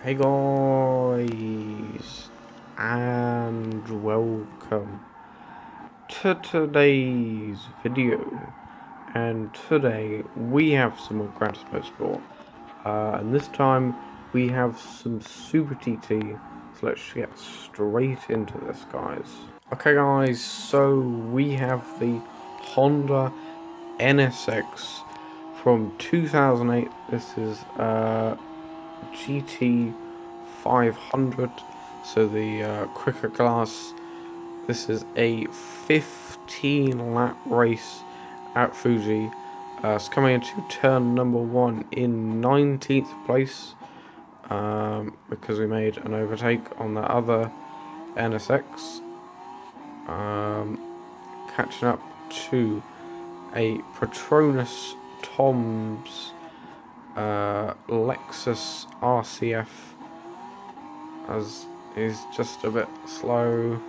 Hey guys, and welcome to today's video. And today we have some more Gran Turismo Sport, and this time we have some Super GT. So let's get straight into this, guys. Okay, guys. So we have the Honda NSX from 2008. This is GT500, so the quicker class. This is a 15 lap race at Fuji. It's coming into turn number 1 in 19th place, because we made an overtake on the other NSX, catching up to a Petronas Tom's Lexus RCF, as he's just a bit slow.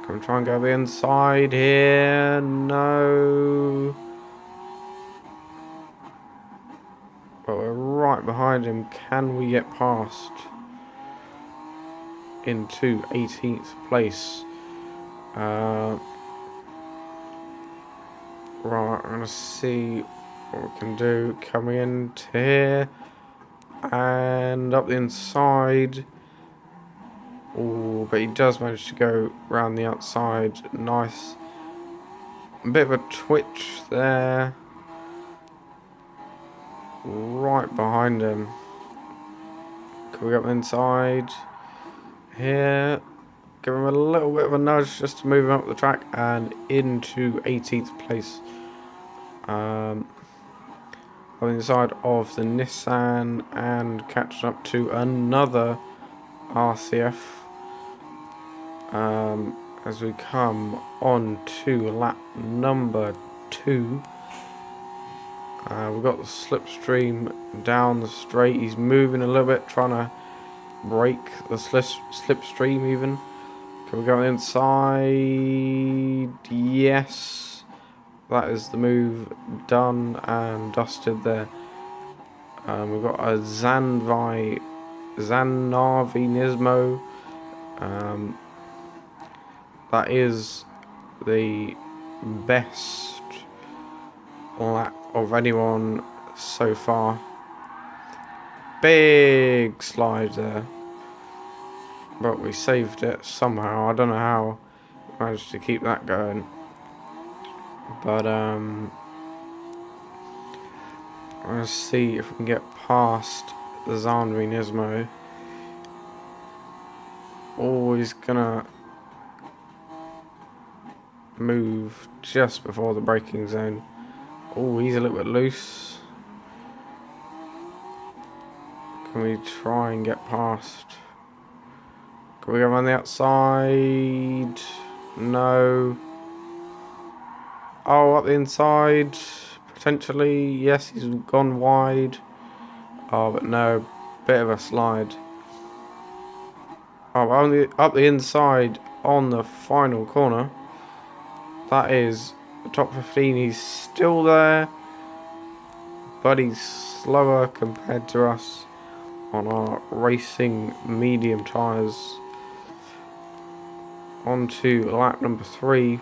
Can we try and go the inside here? No. But we're right behind him. Can we get past into 18th place? Right, I'm going to see what we can do. Coming into here and up the inside. Oh, but he does manage to go around the outside. Nice. A bit of a twitch there. Right behind him. Can we go up the inside? Here. Give him a little bit of a nudge just to move him up the track and into 18th place. On the inside of the Nissan and catching up to another RCF. As we come on to lap number 2, we've got the slipstream down the straight. He's moving a little bit, trying to break the slipstream even. Can we go inside? Yes. That is the move done and dusted there. We've got a Zanarvi Nismo. That is the best lap of anyone so far. Big slide there, but we saved it somehow. I don't know how we managed to keep that going, but let's see if we can get past the Zanarvi Nismo. Oh, he's gonna move just before the braking zone. Oh, he's a little bit loose. Can we try and get past? Can we go around the outside? No. Oh, up the inside. Potentially. Yes, he's gone wide. Oh, but no. Bit of a slide. Oh, up the inside on the final corner. That is the top 15. He's still there, but he's slower compared to us on our racing medium tyres. On to lap number 3.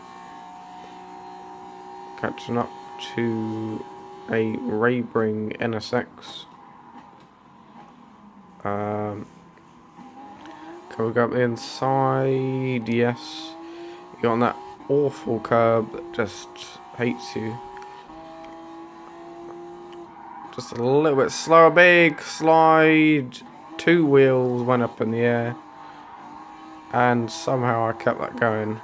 Catching up to a Raybring NSX. Can we go up the inside? Yes. You got on that awful curb that just hates you. Just a little bit slower. Big slide. 2 wheels went up in the air, and somehow I kept that going.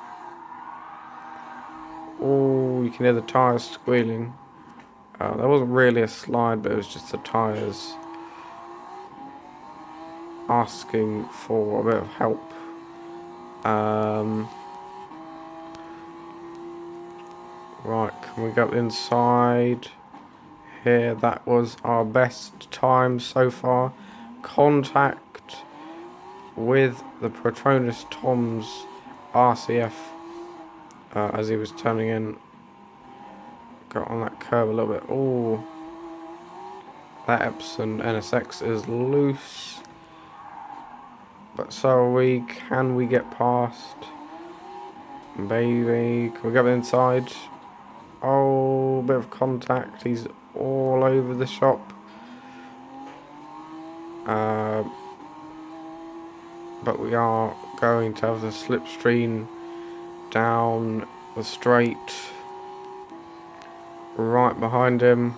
Oh, you can hear the tyres squealing. That wasn't really a slide, but it was just the tyres asking for a bit of help. Right, can we go up the inside? Here, that was our best time so far. Contact with the Petronas Tom's RCF as he was turning in. Got on that curve a little bit. Oh, That Epson NSX is loose. But so are we. Can we get past? Baby, can we get inside? Oh, bit of contact. He's all over the shop. But we are going to have the slipstream down the straight right behind him.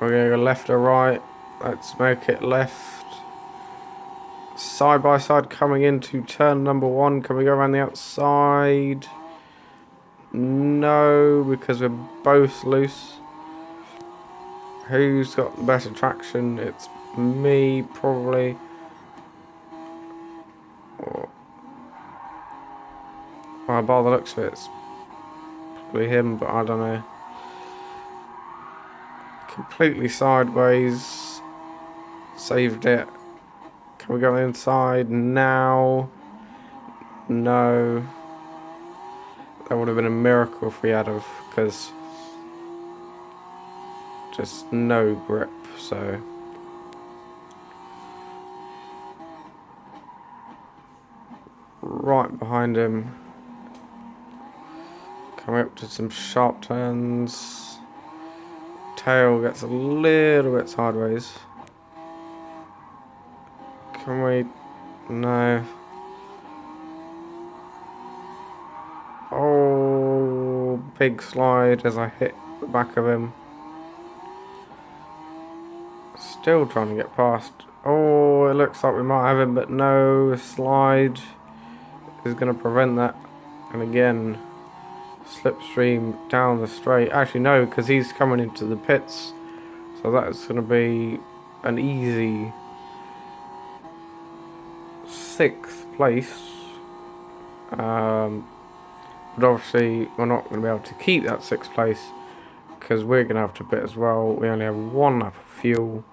We're going to go left or right. Let's make it left. Side by side coming into turn number 1. Can we go around the outside? No, because we're both loose. Who's got the better traction? It's me, probably. Well, by the looks of it, it's probably him, but I don't know. Completely sideways. Saved it. Can we go inside now? No. That would have been a miracle if we had of, because just no grip, so. Right behind him. Coming up to some sharp turns. Tail gets a little bit sideways. Can we? No. Oh, big slide as I hit the back of him. Still trying to get past. Oh, it looks like we might have him, but no. Slide is going to prevent that. And again, slipstream down the straight. Actually, no, because he's coming into the pits. So that's going to be an easy 6th place. But obviously, we're not going to be able to keep that 6th place because we're going to have to pit as well. We only have 1 lap of fuel.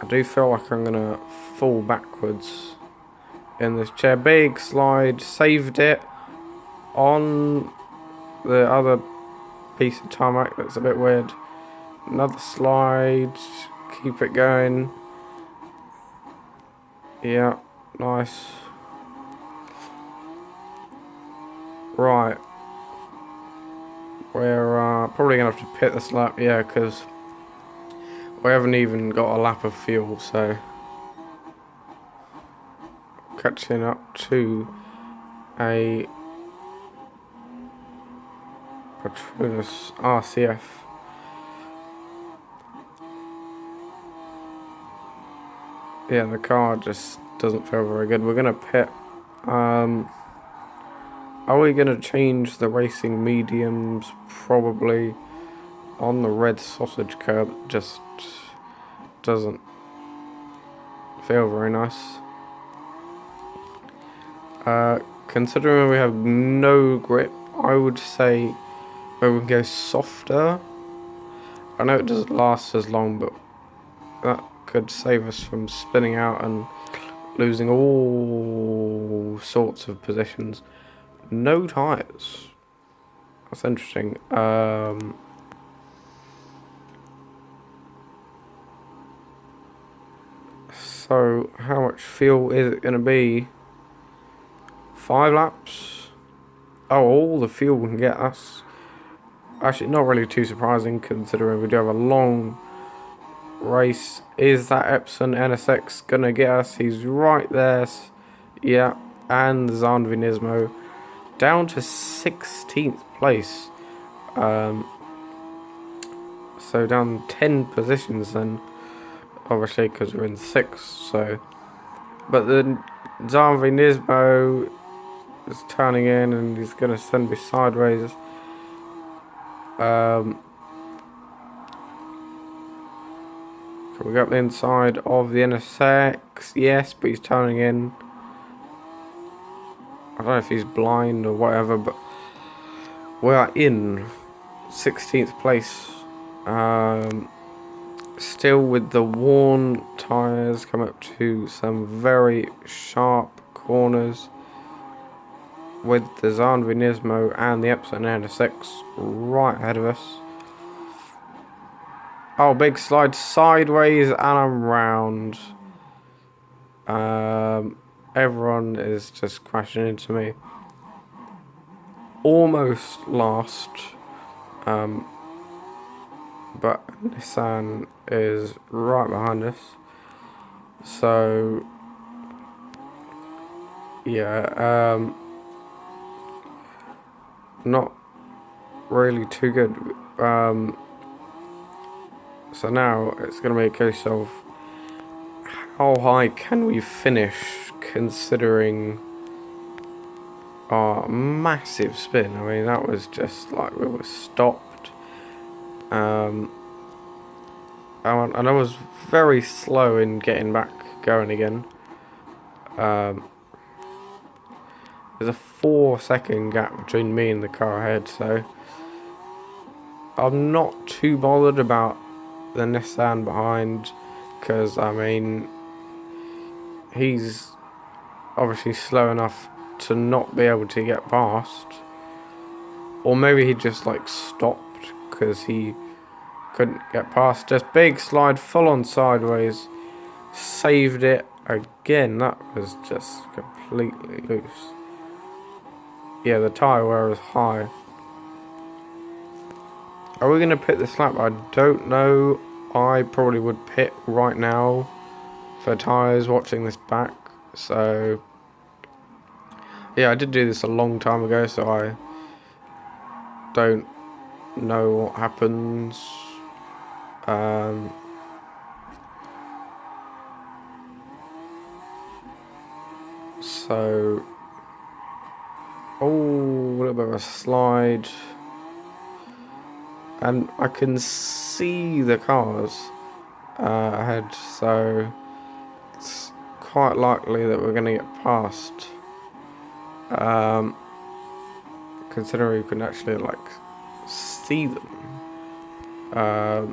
I do feel like I'm going to fall backwards in this chair. Big slide, saved it on the other piece of tarmac. That's a bit weird. Another slide, keep it going. Yeah, nice. Right. We're probably going to have to pit this lap, yeah, because we haven't even got a lap of fuel, so. Catching up to a Patronus RCF. Yeah, the car just doesn't feel very good. We're going to pit. Are we going to change the racing mediums? Probably. On the red sausage curb, it just doesn't feel very nice. Considering we have no grip, I would say we can go softer. I know it doesn't last as long, but that could save us from spinning out and losing all sorts of positions. No tyres. That's interesting. So how much fuel is it going to be? 5 laps? Oh, all the fuel we can get us. Actually, not really too surprising considering we do have a long race. Is that Epson NSX going to get us? He's right there. Yeah, and Zanvinismo down to 16th place. So down 10 positions then. Obviously, because we're in 6th, so. But the Zanvinismo is turning in and he's going to send me sideways. Can we go up the inside of the NSX? Yes, but he's turning in. I don't know if he's blind or whatever, but we are in 16th place. Still with the worn tyres, come up to some very sharp corners. with the Zanvi Nismo and the Epson NSX right ahead of us. Oh, big slide sideways and I'm round. Everyone is just crashing into me. Almost last. But Nissan is right behind us. So yeah, not really too good. So now it's going to be a case of how high can we finish considering our massive spin. I mean, that was just like we were stopped. And I was very slow in getting back going again. There's a 4-second gap between me and the car ahead, so I'm not too bothered about the Nissan behind, because I mean, he's obviously slow enough to not be able to get past, or maybe he just like stopped because he couldn't get past. Just big slide, full on sideways, saved it again. That was just completely loose. Yeah, the tyre wear is high. Are we going to pit this lap? I don't know. I probably would pit right now for tyres watching this back. So, yeah, I did do this a long time ago, so I don't know what happens. So, oh, a little bit of a slide. And I can see the cars ahead, so it's quite likely that we're going to get past. Considering we can actually like see them. I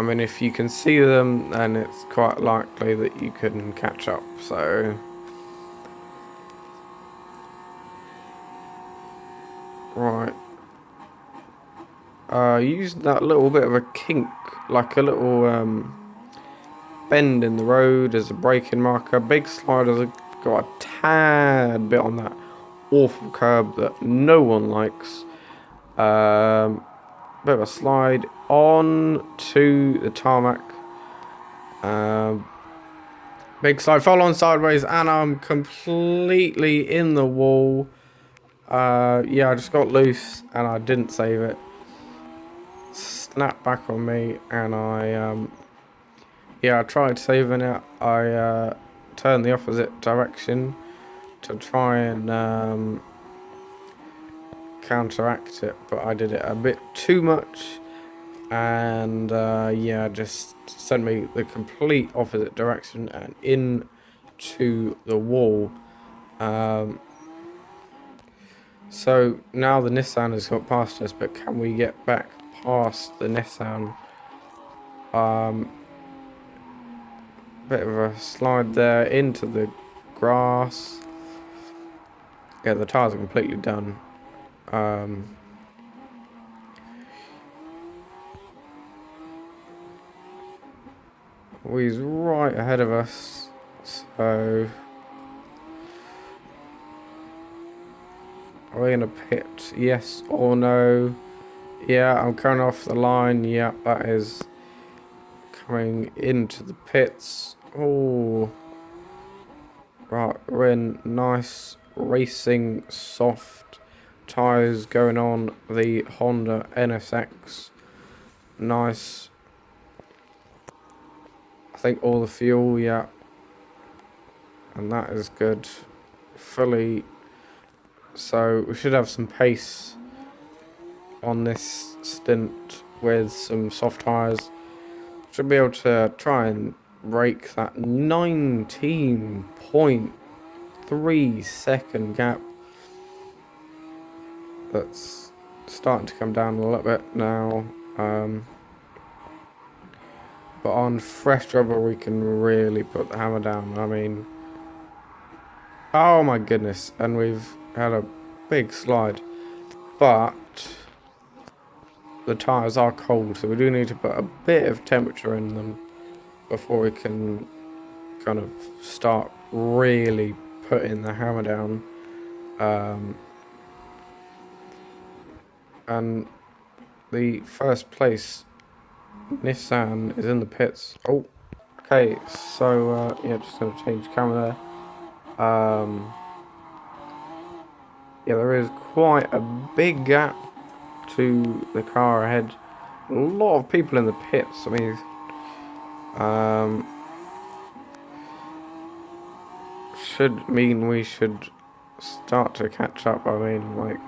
mean, if you can see them, then it's quite likely that you can catch up. So, right. Use that little bit of a kink, like a little bend in the road as a braking marker. Big slide has got a tad bit on that awful curb that no one likes. Bit of a slide on to the tarmac. Big slide, full on sideways, and I'm completely in the wall. Yeah, I just got loose and I didn't save it. Snapped back on me, and I tried saving it. I turned the opposite direction to try and counteract it, but I did it a bit too much, and yeah, just sent me the complete opposite direction and into the wall. So now the Nissan has got past us, but can we get back past the Nissan? Bit of a slide there into the grass. Yeah, the tyres are completely done. He's right ahead of us, so are we gonna pit? Yes or no? Yeah, I'm coming off the line. Yeah, that is coming into the pits. Oh, right, we're in nice racing soft tyres going on the Honda NSX. Nice. I think all the fuel, yeah, and that is good. Fully. So we should have some pace on this stint with some soft tyres. Should be able to try and break that 19.3-second gap. That's starting to come down a little bit now. But on fresh rubber we can really put the hammer down. I mean, oh my goodness, and we've had a big slide, but the tyres are cold, so we do need to put a bit of temperature in them before we can kind of start really putting the hammer down. And the first place Nissan is in the pits. Oh, okay, so yeah, just gonna change camera there. Yeah, there is quite a big gap to the car ahead. A lot of people in the pits. I mean, should mean we should start to catch up. I mean, like,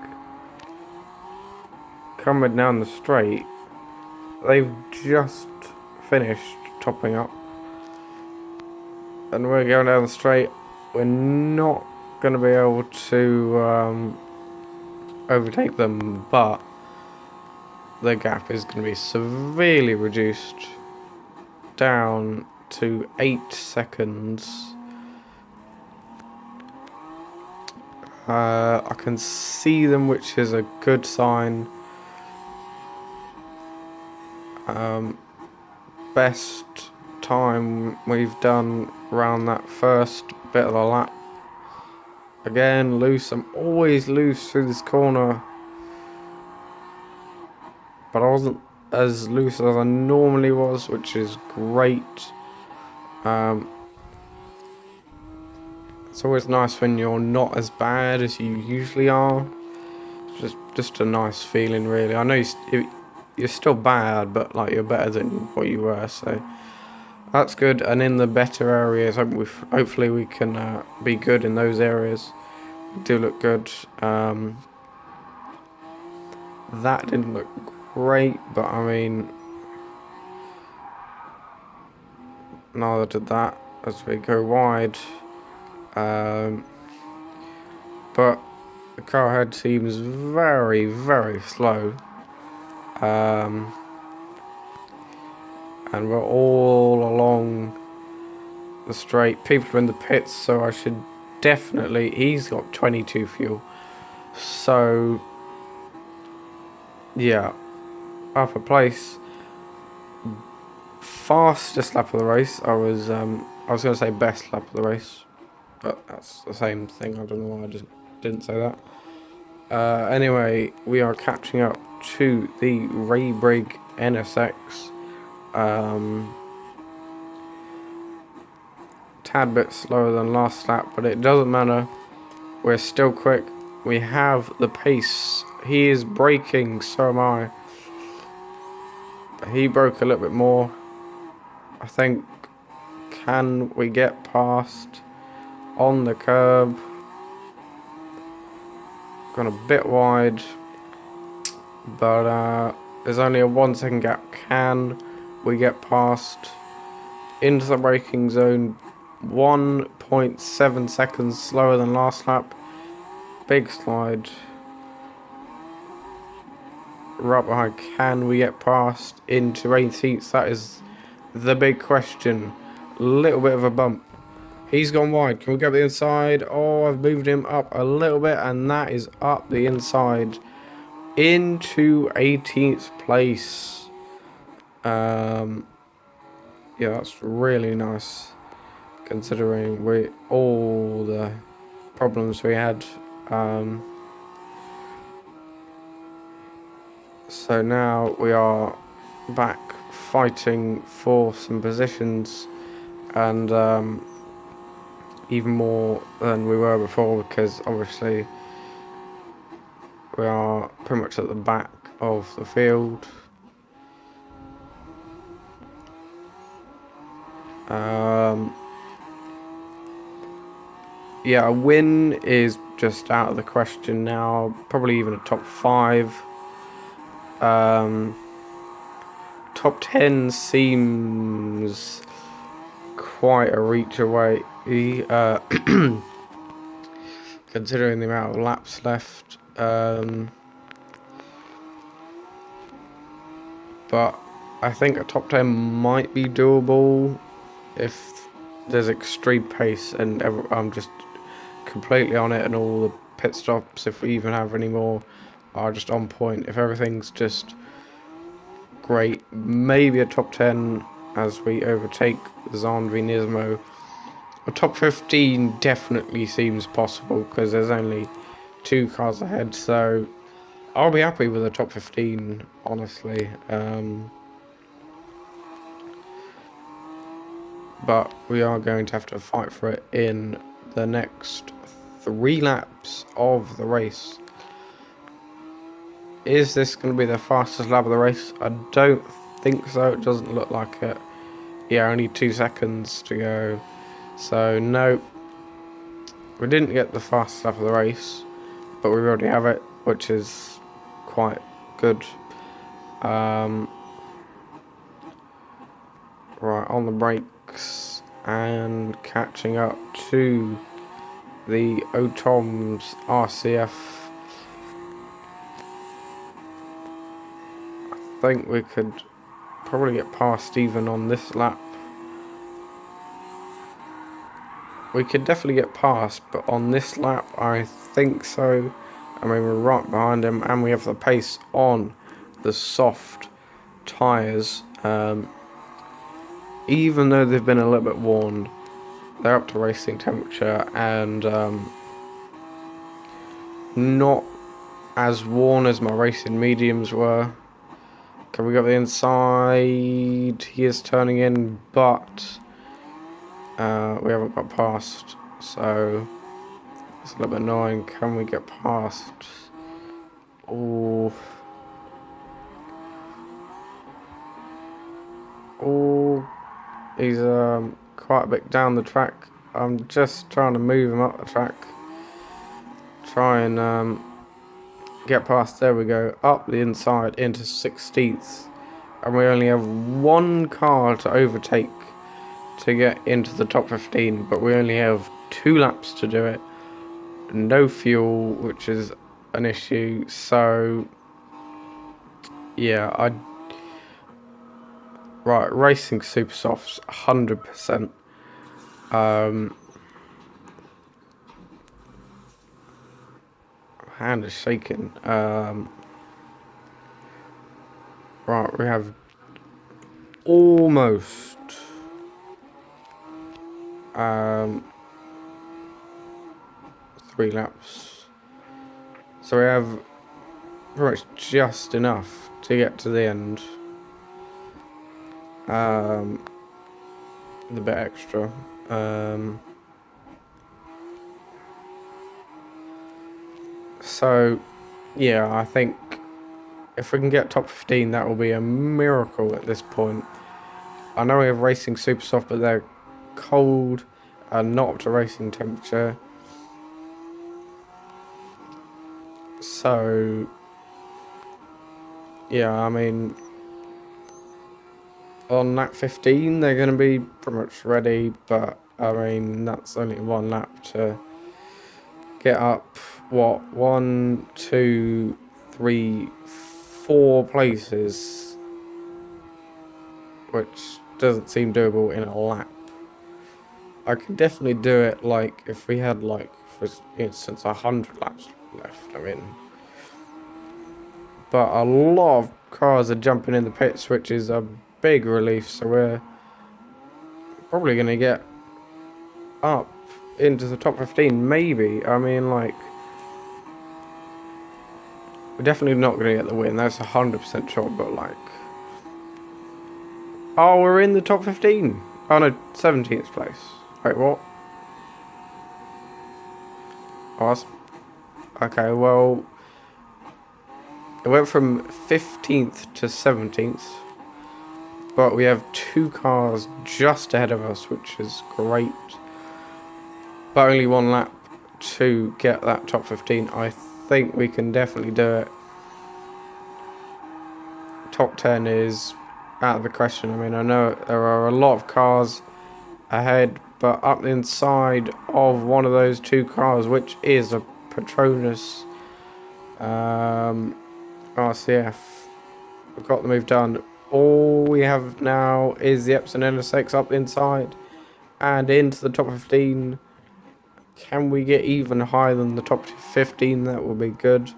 coming down the straight, they've just finished topping up, and we're going down the straight. We're not going to be able to overtake them, but the gap is going to be severely reduced down to 8 seconds. I can see them, which is a good sign. Best time we've done around that first bit of the lap. Again, loose. I'm always loose through this corner, but I wasn't as loose as I normally was, which is great. It's always nice when you're not as bad as you usually are. It's just a nice feeling, really. I know you're still bad, but like you're better than what you were, so that's good. And in the better areas, hopefully we can be good in those areas. We do look good. That didn't look great, but I mean, neither did that as we go wide. But the car ahead seems very, very slow. And we're all along the straight. People are in the pits, so I should definitely... He's got 22 fuel. So, yeah. Upper place. Fastest lap of the race. I was going to say best lap of the race, but that's the same thing. I don't know why I just didn't say that. Anyway, we are catching up to the Raybrig NSX. Tad bit slower than last lap, but it doesn't matter. We're still quick. We have the pace. He is braking, so am I. He broke a little bit more, I think. Can we get past on the curb? Gone a bit wide, but there's only a 1 second gap. Can we get past into the braking zone? 1.7 seconds slower than last lap. Big slide. Right behind. Can we get past into 18th? That is the big question. Little bit of a bump. He's gone wide. Can we get the inside? Oh, I've moved him up a little bit, and that is up the inside into 18th place. Yeah, that's really nice, considering all the problems we had. So now we are back fighting for some positions, and even more than we were before, because obviously we are pretty much at the back of the field. Yeah, a win is just out of the question now. Probably even a top 5. Top 10 seems quite a reach away, considering the amount of laps left. But I think a top 10 might be doable if there's extreme pace and I'm just completely on it and all the pit stops, if we even have any more, are just on point. If everything's just great, maybe a top 10 as we overtake Zahn v Nismo. A top 15 definitely seems possible because there's only 2 cars ahead, so I'll be happy with a top 15, honestly. But we are going to have to fight for it in the next 3 laps of the race. Is this going to be the fastest lap of the race? I don't think so. It doesn't look like it. Yeah, only 2 seconds to go. So, no. We didn't get the fastest lap of the race, but we already have it, which is quite good. Right, on the brakes and catching up to the Otoms RCF. I think we could probably get past even on this lap. We could definitely get past, but on this lap I think so. I mean, we're right behind him, and we have the pace on the soft tyres. Even though they've been a little bit worn, they're up to racing temperature, and not as worn as my racing mediums were. Can we go to the inside? He is turning in, but we haven't got past, so it's a little bit annoying. Can we get past? Oh, he's quite a bit down the track. I'm just trying to move him up the track. Try and get past. There we go. Up the inside into 16th. And we only have 1 car to overtake to get into the top 15. But we only have 2 laps to do it. No fuel, which is an issue. So, yeah, right, racing super softs, 100%. Hand is shaking. Right, we have almost 3 laps. So we have pretty much just enough to get to the end. The bit extra. So, yeah, I think if we can get top 15, that will be a miracle at this point. I know we have racing super soft, but they're cold and not up to racing temperature. So, yeah, I mean, on lap 15, they're going to be pretty much ready, but I mean, that's only 1 lap to get up, what, 1, 2, 3, 4 places, which doesn't seem doable in a lap. I could definitely do it, like, if we had, like, for instance, 100 laps left, I mean. But a lot of cars are jumping in the pits, which is a big relief, so we're probably going to get up into the top 15, maybe. I mean, like, we're definitely not going to get the win, that's 100% sure, but, like, oh, we're in the top 15. Oh, no, 17th place. Wait, what? Oh, okay, well, it went from 15th to 17th, but we have 2 cars just ahead of us, which is great. But only 1 lap to get that top 15. I think we can definitely do it. Top 10 is out of the question. I mean, I know there are a lot of cars ahead, but up the inside of one of those 2 cars, which is a Petronas RCF, we've got the move done. All we have now is the Epson NSX up the inside and into the top 15. Can we get even higher than the top 15? That would be good.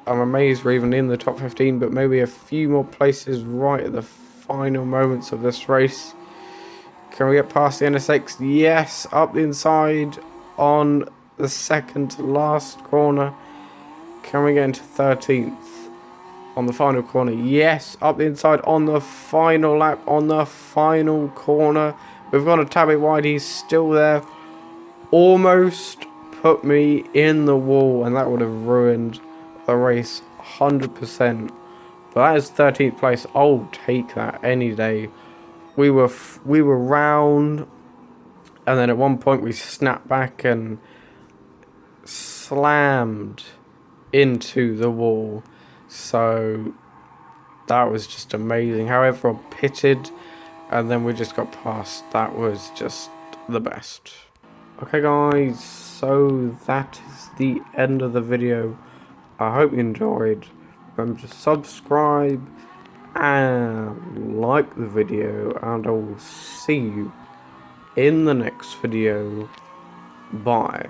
I'm amazed we're even in the top 15, but maybe a few more places right at the final moments of this race. Can we get past the NSX? Yes, up the inside on the second to last corner. Can we get into 13th on the final corner? Yes, up the inside on the final lap, on the final corner. We've got a tabby wide, he's still there. Almost put me in the wall, and that would have ruined the race 100%. But that is 13th place. I'll take that any day. We were round, and then at one point we snapped back and slammed into the wall. So that was just amazing. How everyone pitted, and then we just got past. That was just the best. Okay guys, so that is the end of the video. I hope you enjoyed. Remember to subscribe and like the video, and I will see you in the next video. Bye.